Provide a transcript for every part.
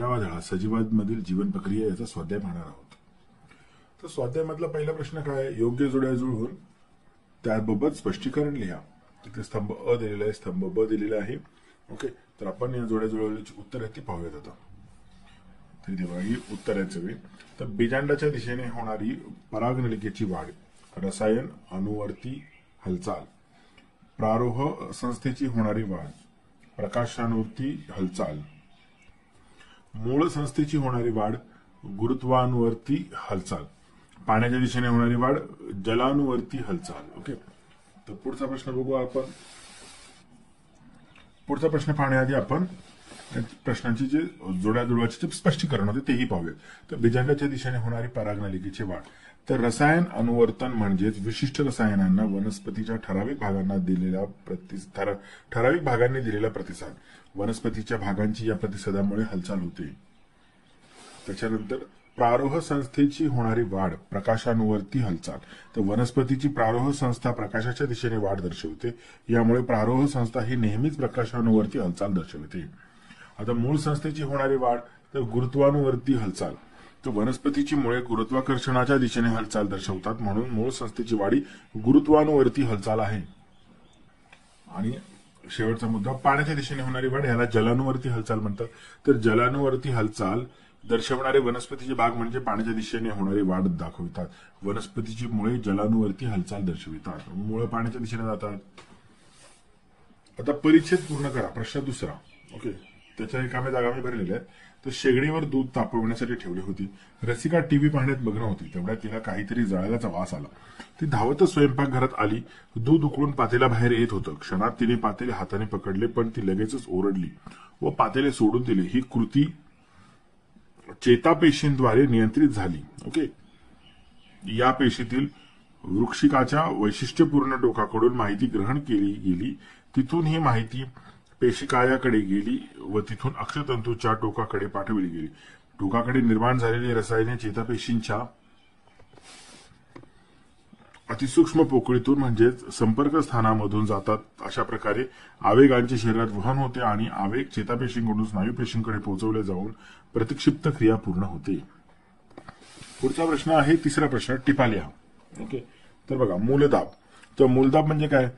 धडा सजीवांमधील जीवन प्रक्रिया याचा स्वाध्याय पाहणार आहोत. तर स्वाध्यायामधला पहिला प्रश्न काय, योग्य जोड्या जुळवून त्याबाबत स्पष्टीकरण लिहा. तिथे स्तंभ अ दिलेला आहे, स्तंभ ब दिलेला आहे. ओके, तर आपण या जोड्या जुळवल्याची उत्तर आहे ती पाहूयात आता. तर तेव्हा ही उत्तरांचं वेळ. तर बीजांडाच्या दिशेने होणारी परागनलिकेची वाढ, रसायन अनुवर्ती हालचाल, प्रारोह संस्थेची होणारी वाढ, प्रकाशानुवर्ती हालचाल, मूळ संस्थेची होणारी वाढ, गुरुत्वानुवर्ती हालचाल, पाण्याच्या दिशेने होणारी वाढ, जलानुवर्ती हालचाल. ओके, तर पुढचा प्रश्न बघू आपण. पुढचा प्रश्न पाहण्याआधी आपण प्रश्नांची जे जोड्या जुळवाचे जे स्पष्टीकरण होते तेही पाहूयात. तर बीजांडाच्या दिशेने होणारी परागनलिकेची वाढ. तर रसायन अनुवर्तन म्हणजेच विशिष्ट रसायनांना वनस्पतीच्या ठराविक भागांना दिलेला ठराविक भागांनी दिलेला प्रतिसाद, वनस्पतीच्या भागांची या प्रतिसादामुळे हालचाल होते. त्याच्यानंतर प्रारोह संस्थेची होणारी वाढ, प्रकाशानुवर्ती हालचाल. तर वनस्पतीची प्रारोह संस्था प्रकाशाच्या दिशेने वाढ दर्शवते, यामुळे प्रारोह संस्था ही नेहमीच प्रकाशानुवर्ती हालचाल दर्शवते. आता मूळ संस्थेची होणारी वाढ, तर गुरुत्वानुवर्ती हालचाल. तर वनस्पतीची मुळे गुरुत्वाकर्षणाच्या दिशेने हालचाल दर्शवतात, म्हणून मूळ संस्थेची वाढी गुरुत्वानुवर्ती हालचाल आहे. आणि शेवटचा मुद्दा, पाण्याच्या दिशेने होणारी वाढ ह्याला जलानुवर्ती हालचाल म्हणतात. तर जलानुवर्ती हालचाल दर्शवणारे वनस्पतीचे भाग म्हणजे पाण्याच्या दिशेने होणारी वाढ दाखवितात. वनस्पतीची मुळे जलानुवर्ती हालचाल दर्शवितात, मुळे पाण्याच्या दिशेने जातात. आता परिच्छेद पूर्ण करा. प्रश्न दुसरा. ओके, त्याच्या रिकाम्या जागा मी भरलेल्या आहेत. तर शेगडीवर दूध तापवण्यासाठी ठेवली होती. रसिका टीव्ही पाहण्यात मग्न होती. तेवढ्यात तिला काहीतरी जळाल्याचा वास आला. ती धावतच स्वयंपाकघरात आली. दूध उकळून पातेला बाहेर येत होतं. क्षणात तिने पातेले हाताने पकडले, पण ती लगेचच ओरडली व पातेले सोडून दिले. ही कृती चेतापेशींद्वारे नियंत्रित झाली. ओके, या पेशीतील वृक्षिकाच्या वैशिष्ट्यपूर्ण टोकाकडून माहिती ग्रहण केली गेली. तिथून ही माहिती पेशिकायाकडे गेली व तिथून अक्षतंतूच्या टोकाकडे पाठविली गेली. टोकाकडे निर्माण झालेली रसायने चेतापेशींच्या अतिसूक्ष्म पोकळीतून म्हणजेच संपर्क स्थानामधून जातात. अशा प्रकारे आवेगांचे शरीरात वहन होते आणि आवेग चेतापेशींकडून स्नायूपेशींकडे पोहोचवले जाऊन प्रतिक्षिप्त क्रिया पूर्ण होते. पुढचा प्रश्न आहे तिसरा प्रश्न, टिपा लिहा. ओके, तर बघा, मूलदाब. तर मूलदाब म्हणजे काय,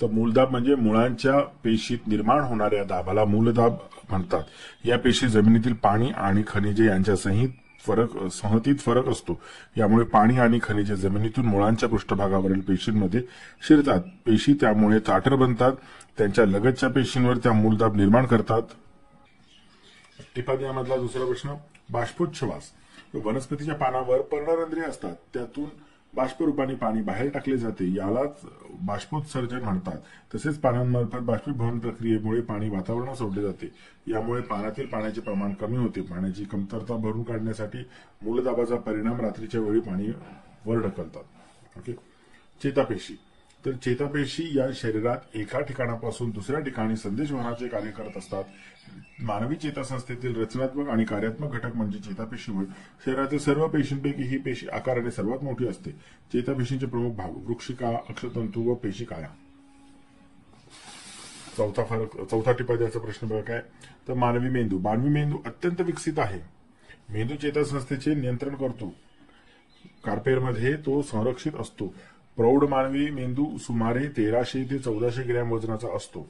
तर मूलदाब म्हणजे मुळांच्या पेशीत निर्माण होणाऱ्या दाबाला मूलदाब म्हणतात. या पेशी जमिनीतील पाणी आणि खनिजे यांच्या संहतीत फरक असतो. यामुळे पाणी आणि खनिजे जमिनीतून मुळांच्या पृष्ठभागावरील पेशींमध्ये शिरतात. पेशी त्यामुळे ताठर बनतात. त्यांच्या लगतच्या पेशींवर त्या मूलदाब निर्माण करतात. टिपाद्यामधला दुसरा प्रश्न, बाष्पोच्छवास. वनस्पतीच्या पानावर पर्णरंध्रे असतात, त्यातून बाष्परूपाने पाणी बाहेर टाकले जाते, यालाच बाष्पोत्सर्जन म्हणतात. तसेच पानांमार्फत बाष्पीभवन प्रक्रियेमुळे पाणी वातावरणात सोडले जाते. यामुळे पाण्यातील पाण्याचे प्रमाण कमी होते. पाण्याची कमतरता भरून काढण्यासाठी मूलदाबाचा परिणाम रात्रीच्या वेळी पाणी वर ढकलतात. ओके, चेतापेशी. तर चेतापेशी या शरीरात एका ठिकाणापासून दुसऱ्या ठिकाणी संदेशवहनाचे कार्य करत असतात. मानवी चेतासंस्थेतील रचनात्मक आणि कार्यात्मक घटक म्हणजे चेतापेशी होय. शरीरातील सर्व पेशींपैकी ही पेशी आकाराने सर्वात मोठी असते. चेतापेशींचे प्रमुख भाग, वृक्षिका, अक्षतंतू व पेशिकाया. चौथा टिपाद्याचा प्रश्न बघा काय, तर मानवी मेंदू. मानवी मेंदू अत्यंत विकसित आहे. मेंदू चेतासंस्थेचे नियंत्रण करतो. कार्पेरमध्ये तो संरक्षित असतो. प्रौढ मानवी मेंदू सुमारे 1300 ते 1400 ग्रॅम वजनाचा असतो.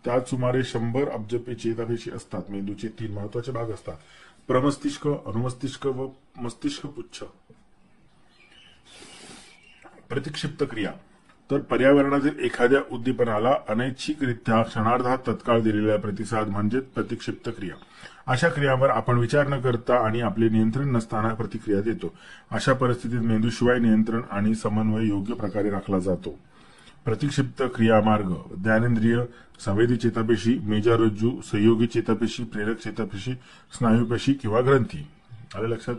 त्यात सुमारे 100 अब्ज चेतापेशी असतात. मेंदूचे 3 महत्वाचे भाग असतात, प्रमस्तिष्क, अनुमस्तिष्क व मस्तिष्क पुच्छ. प्रतिक्षिप्त क्रिया. तर पर्यावरणातील एखाद्या उद्दीपनाला अनैच्छिकरित्या क्षणार्धात तत्काळ दिलेला प्रतिसाद म्हणजे प्रतिक्षिप्त क्रिया. अशा क्रियांवर आपण विचार न करता आणि आपले नियंत्रण नसताना प्रतिक्रिया देतो. अशा परिस्थितीत मेंदूशिवाय नियंत्रण आणि समन्वय योग्य प्रकारे राखला जातो. प्रतिक्षिप्त क्रियामार्ग, ज्ञानेंद्रिय, संवेदी चेतापेशी, मेजारज्जू, सहयोगी चेतापेशी, प्रेरक चेतापेशी, स्नायूपेशी किंवा ग्रंथी. आलं लक्षात.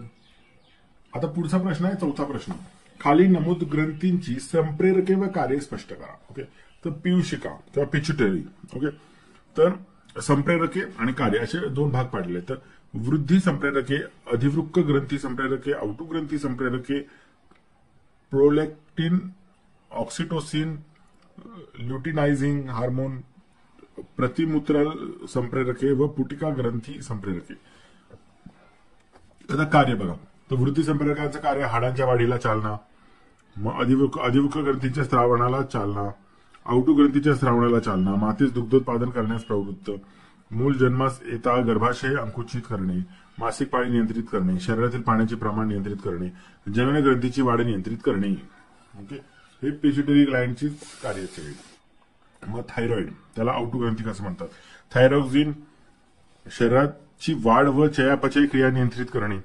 आता पुढचा प्रश्न आहे चौथा प्रश्न, खाली नमूद ग्रंथींची संप्रेरके व कार्य स्पष्ट करा. ओके, तर पियुषिका किंवा पिच्युटरी. ओके, तर संप्रेरके आणि कार्य असे 2 भाग पाडले. तर वृद्धी संप्रेरके, अधिवृक्क ग्रंथी संप्रेरके, औटुग्रंथी संप्रेरके, प्रोलेक्टिन, ऑक्सिटोसिन, ल्युटिनायझिंग हार्मोन प्रतिमूत्रल संप्रेरके व पुटिका ग्रंथी संप्रेरके. आता कार्य बघा, तर वृद्धी संप्रेरकांचं कार्य हाडांच्या वाढीला चालना, मग अधिवृक्क ग्रंथीच्या स्रावणाला चालना, आउटू ग्रंथीच्या स्रावणाला चालना, मातेस दुग्धोत्पादन करण्यास प्रवृत्त, मूल जन्मास येता गर्भाशय अंकुचित करणे, मासिक पाळी नियंत्रित करणे, शरीरातील पाण्याचे प्रमाण नियंत्रित करणे, जनन ग्रंथीची वाढ नियंत्रित करणे. ओके, हे पिट्युटरी ग्लँडची कार्य सगळी. मग थायरॉइड, त्याला आउटू ग्रंथी कसं म्हणतात. थायरॉक्सिन शरीराची वाढ व चयापचय क्रिया नियंत्रित करणे,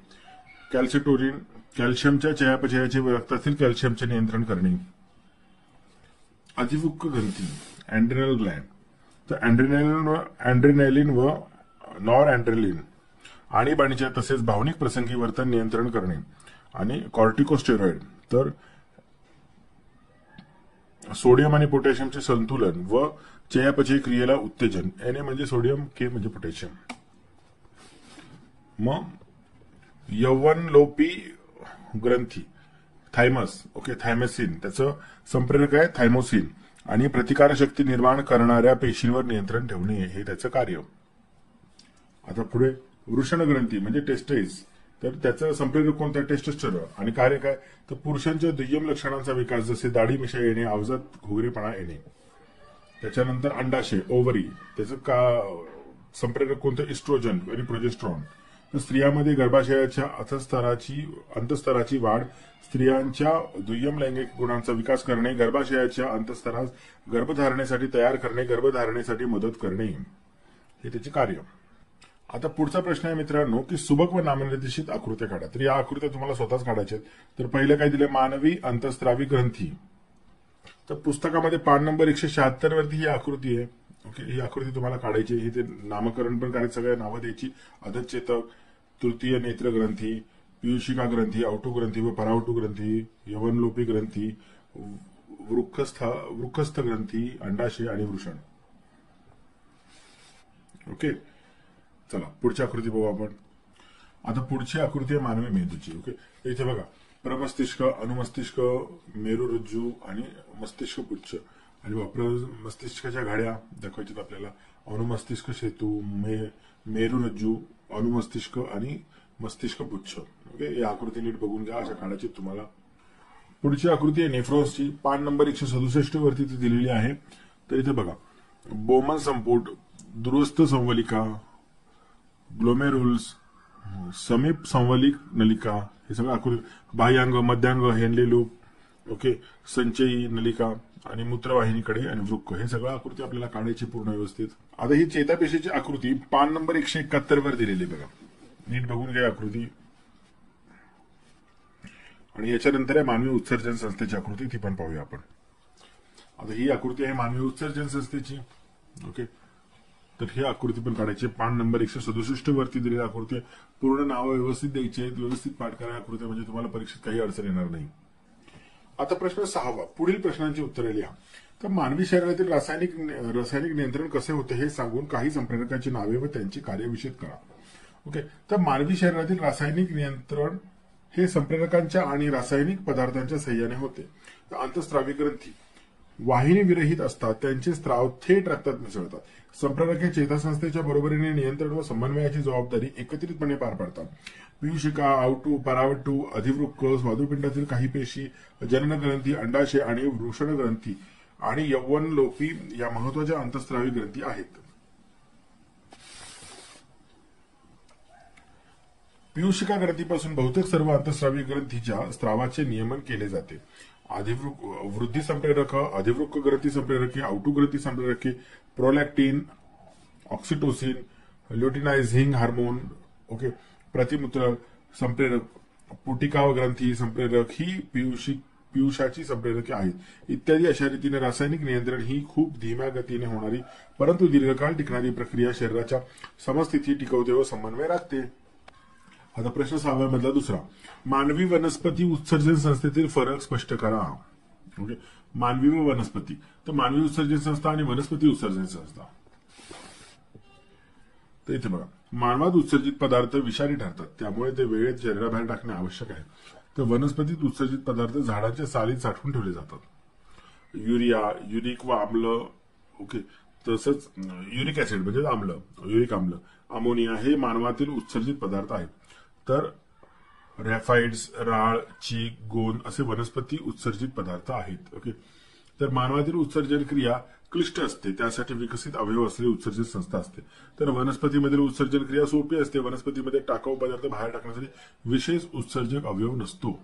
कॅल्सिटोरिन कॅल्शियमच्या चयापचयाचे व रक्तातील कॅल्शियमचे नियंत्रण करणे. अधिवृक्क ग्रंथी अँड्रेनल ग्लँड, तर अँड्रेनॅलिन व नॉर अँड्रेलिन आणीबाणीच्या तसेच भावनिक प्रसंगी वर्तन नियंत्रण करणे. आणि कॉर्टिकोस्टेरॉइड, तर सोडियम आणि पोटॅशियमचे संतुलन व चयापचय क्रियेला उत्तेजन. Na म्हणजे सोडियम, K म्हणजे पोटॅशियम. मग यौवनलोपी ग्रंथी थायमस, ओके, थायमसिन, त्याचं संप्रेरक आहे थायमोसिन आणि प्रतिकारशक्ती निर्माण करणाऱ्या पेशींवर नियंत्रण ठेवणे हे त्याचं कार्य. आता पुढे वृषण ग्रंथी म्हणजे टेस्टाईज, तर त्याचं संप्रेरक कोणतं, टेस्टोस्टेरॉन. आणि कार्य काय, तर पुरुषांच्या दुय्यम लक्षणांचा विकास, जसे दाढी मिशा येणे, आवाजात घोगरेपणा येणे. त्याच्यानंतर अंडाशय ओव्हरी, त्याचं संप्रेरक कोणतं, इस्ट्रोजन आणि प्रोजेस्ट्रॉन. तर स्त्रियांमध्ये गर्भाशयाच्या अंतस्तराची वाढ, स्त्रियांच्या दुय्यम लैंगिक गुणांचा विकास करणे, गर्भाशयाच्या अंतस्तरास गर्भधारणेसाठी तयार करणे, गर्भधारणेसाठी मदत करणे, हे त्याचे कार्य. आता पुढचा प्रश्न आहे मित्रांनो, की सुबक व नामनिर्देशित आकृत्या काढा. तर या आकृत्या तुम्हाला स्वतःच काढायच्या आहेत. तर पहिलं काय दिलं, मानवी अंतस्त्रावी ग्रंथी. तर पुस्तकामध्ये पान नंबर 176 वरती ही आकृती आहे. ओके, ही आकृती तुम्हाला काढायची. ही ते नामकरण पण करायचं, सगळ्या नावं द्यायची. अधचेतक, तृतीय नेत्र ग्रंथी, पीयूषिका ग्रंथी, आउटू ग्रंथी व परावटू ग्रंथी, यवनलोपी ग्रंथी, वृक्कस्थ ग्रंथी, अंडाशय आणि वृषण. ओके, चला पुढची आकृती बघू आपण. आता पुढची आकृती आहे मानवी मेंदूची. ओके, इथे बघा, प्रमस्तिष्क, अनुमस्तिष्क, मेरुरज्जू आणि मस्तिष्क पुच्छ. आणि मस्तिष्काच्या घड्या दाखवायच्यात आपल्याला. अनुमस्तिष्क सेतू, मेरुरज्जू, अनुमस्तिष्क आणि मस्तिष्क पुच्छ. ओके, या आकृती नीट बघून घ्या, अशा काढायची तुम्हाला. पुढची आकृती आहे नेफ्रॉन्सची. पान नंबर 167 वरती ती दिलेली आहे. तर इथे बघा, बोमन संपुट, दुरस्थ संवलिका, ग्लोमेरुल्स, समीप संवलिक नलिका, हे सगळं आकृती. बाह्यांग, मध्यांग, हेनले लूप, ओके, संचयी नलिका आणि मूत्रवाहिनीकडे आणि वृक्क, हे सगळं आकृती आपल्याला काढायची पूर्ण व्यवस्थित. आता ही चेतापेशीची आकृती पान नंबर 171 वर दिलेली बघा, नीट बघून घ्या आकृती. आणि याच्यानंतर आहे मानवी उत्सर्जन संस्थेची आकृती, ती पण पाहूया आपण. आता ही आकृती आहे मानवी उत्सर्जन संस्थेची. ओके, तर ही आकृती पण काढायची. पान नंबर 167 वरती दिलेली आकृती. पूर्ण नावं व्यवस्थित द्यायची आहेत, व्यवस्थित पाठ करा आकृती, म्हणजे तुम्हाला परीक्षेत काही अडचण येणार नाही. आता प्रश्न 6वा, पुढील प्रश्नांची उत्तरे लिहा. तर मानवी शरीरातील रासायनिक नियंत्रण कसे होते हे सांगून काही संप्रेरकांची नावे व त्यांची कार्यविषद करा. ओके, तर मानवी शरीरातील रासायनिक नियंत्रण हे संप्रेरकांच्या आणि रासायनिक पदार्थांच्या सहाय्याने होते. तर अंतस्त्रावी ग्रंथी वाहिनी विरहित असतात, त्यांचे स्त्राव थेट रक्तात मिसळतात. संप्रेरक हे चेतासंस्थेच्या बरोबरीने नियंत्रण व समन्वयाची जबाबदारी एकत्रितपणे पार पाडतात. पीयूषिका, आउटू, परावटू, अधिवृक्क, स्वादुपिंडातील काही पेशी, जनन ग्रंथी, अंडाशय आणि वृषण ग्रंथी आणि यौवनलोपी या महत्वाच्या अंतस्त्रावी ग्रंथी आहेत. पीयूषिका ग्रंथीपासून बहुतेक सर्व अंतस्रावी ग्रंथीच्या स्त्रावाचे नियमन केले जाते. वृद्धी संप्रेरक, अधिवृक्क ग्रंथी संप्रेरके, आउटू ग्रंथी संप्रेरके, prolactin, oxytocin, luteinizing hormone, okay, प्रतिमूत्र संप्रेरक, पुटिका ग्रंथी संप्रेरक ही पीयूषाची संप्रेरके आहेत. इत्यादी अशा रीतीने रासायनिक नियंत्रण ही खूप धीम्या गतीने होणारी परंतु दीर्घकाळ टिकणारी प्रक्रिया शरीराच्या समस्थिती टिकवते व समन्वय राखते. आता प्रश्न 6व्या मधला दुसरा, मानवी वनस्पती उत्सर्जन संस्थेतील फरक स्पष्ट करा. ओके, मानवी व वनस्पती. तर मानवी उत्सर्जन संस्था आणि वनस्पती उत्सर्जन संस्था. तर इथे बघा, मानवात उत्सर्जित पदार्थ विषारी ठरतात, त्यामुळे ते वेळेत शरीराबाहेर टाकणे आवश्यक आहे. तर वनस्पतीत उत्सर्जित पदार्थ झाडाच्या सालीत साठवून ठेवले जातात. युरिया, युरिक व आम्ल, ओके, तसंच युरिक ऍसिड म्हणजे आम्ल, युरिक आम्ल, अमोनिया हे मानवातील उत्सर्जित पदार्थ आहेत. तर रॅफाइड्स, राळ, चीक, गोंद असे वनस्पती उत्सर्जित पदार्थ आहेत. ओके. तर मानवातील उत्सर्जन क्रिया क्लिष्ट असते, त्यासाठी विकसित अवयव असलेली उत्सर्जित संस्था असते. तर वनस्पतीमधील उत्सर्जन क्रिया सोपी असते. वनस्पतीमध्ये टाकाऊ पदार्थ बाहेर टाकण्यासाठी विशेष उत्सर्जक अवयव नसतो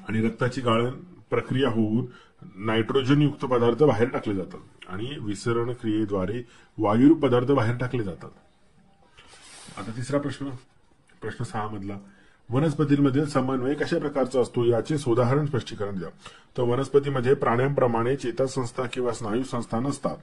आणि रक्ताची गाळण प्रक्रिया होऊन नायट्रोजन युक्त पदार्थ बाहेर टाकले जातात आणि विसरण क्रियेद्वारे वायुरूप पदार्थ बाहेर टाकले जातात. आता तिसरा प्रश्न 6 मधला, वनस्पतींमधील समन्वय कशा प्रकारचा असतो याचे सोदाहरण स्पष्टीकरण द्या. तर वनस्पतीमध्ये प्राण्यांप्रमाणे चेतासंस्था किंवा स्नायू संस्था नसतात.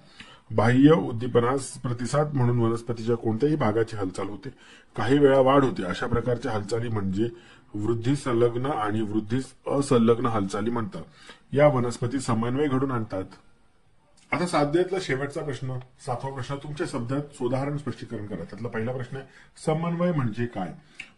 बाह्य उद्दीपनास प्रतिसाद म्हणून वनस्पतीच्या कोणत्याही भागाची हालचाल होते, काही वेळा वाढ होते. अशा प्रकारच्या हालचाली म्हणजे वृद्धी संलग्न आणि वृद्धी असंलग्न हालचाली म्हणतात. या वनस्पती समन्वय घडून आणतात. आता स्वाध्यायातला शेवटचा प्रश्न, 7वा प्रश्न, तुमच्या शब्दात सोदाहरण स्पष्टीकरण करा. त्यातला पहिला प्रश्न आहे, समन्वय म्हणजे काय?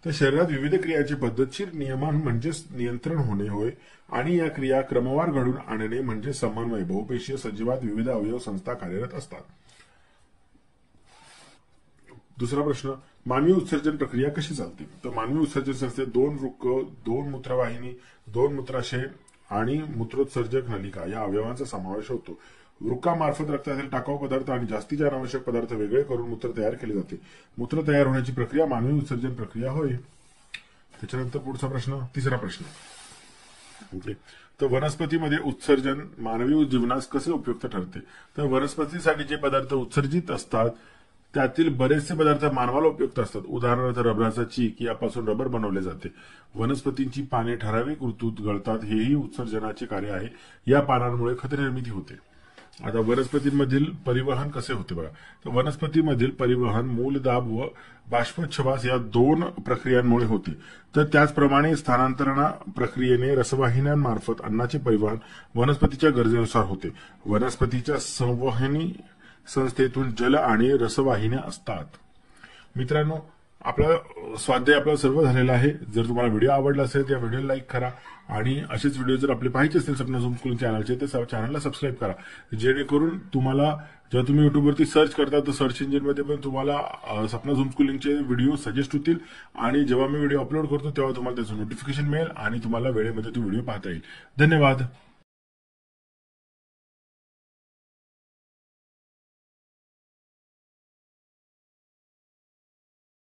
तर शरीरात विविध क्रियाची पद्धतशीर नियमन म्हणजे नियंत्रण होणे होय आणि या क्रिया क्रमवार घडून आणणे म्हणजे समन्वय. बहुपेशीय सजीवात विविध अवयव संस्था कार्यरत असतात. दुसरा प्रश्न, मानवी उत्सर्जन प्रक्रिया कशी चालते? तर मानवी उत्सर्जन संस्थेत 2 वृक्क, 2 मूत्रवाहिनी, 2 मूत्राशय आणि मूत्रोत्सर्जक नलिका या अवयवांचा समावेश होतो. वृक्कामार्फत रक्तातील टाकाऊ पदार्थ आणि जास्तीचे अनावश्यक पदार्थ वेगळे करून मूत्र तयार केले जाते. मूत्र तयार होण्याची प्रक्रिया मानवी उत्सर्जन प्रक्रिया होय. त्याच्यानंतर पुढचा प्रश्न, तिसरा प्रश्न, ओके. तर वनस्पतीमध्ये उत्सर्जन मानवी जीवनास कसे उपयुक्त ठरते? तर वनस्पतीसाठी जे पदार्थ उत्सर्जित असतात त्यातील बरेचसे पदार्थ मानवाला उपयुक्त असतात. उदाहरणार्थ रबराचा चीक यापासून रबर बनवले जाते. वनस्पतींची पाने ठराविक ऋतूत गळतात, हेही उत्सर्जनाचे कार्य आहे. या पानांमुळे खत निर्मिती होते. आता वनस्पतींमधील परिवहन कसे होते बघा. तर वनस्पतीमधील परिवहन मूलदाब व बाष्पोच्छवास या 2 प्रक्रियांमुळे होते. तर त्याचप्रमाणे स्थानांतरण प्रक्रियेने रसवाहिन्यांमार्फत अन्नाचे परिवहन वनस्पतीच्या गरजेनुसार होते. वनस्पतीच्या संवहनी संस्थेतून जल आणि रसवाहिन्या असतात. मित्रांनो, आपला स्वाध्याय आपला सर्व झालेला आहे. जर तुम्हाला व्हिडिओ आवडला असेल तर या व्हिडिओला लाईक करा आणि असेच व्हिडिओ जर आपले पाहायचे असतील सपना झूम स्कूलिंग चॅनलचे तर चॅनलला सबस्क्राईब करा, जेणेकरून तुम्हाला जेव्हा तुम्ही युट्यूबवरती सर्च करता तर सर्च इंजिनमध्ये पण तुम्हाला सपना झूम स्कूलिंगचे व्हिडिओ सजेस्ट होतील आणि जेव्हा मी व्हिडिओ अपलोड करतो तेव्हा तुम्हाला त्याचं नोटिफिकेशन मिळेल आणि तुम्हाला वेळेमध्ये तो व्हिडिओ पाहता येईल. धन्यवाद.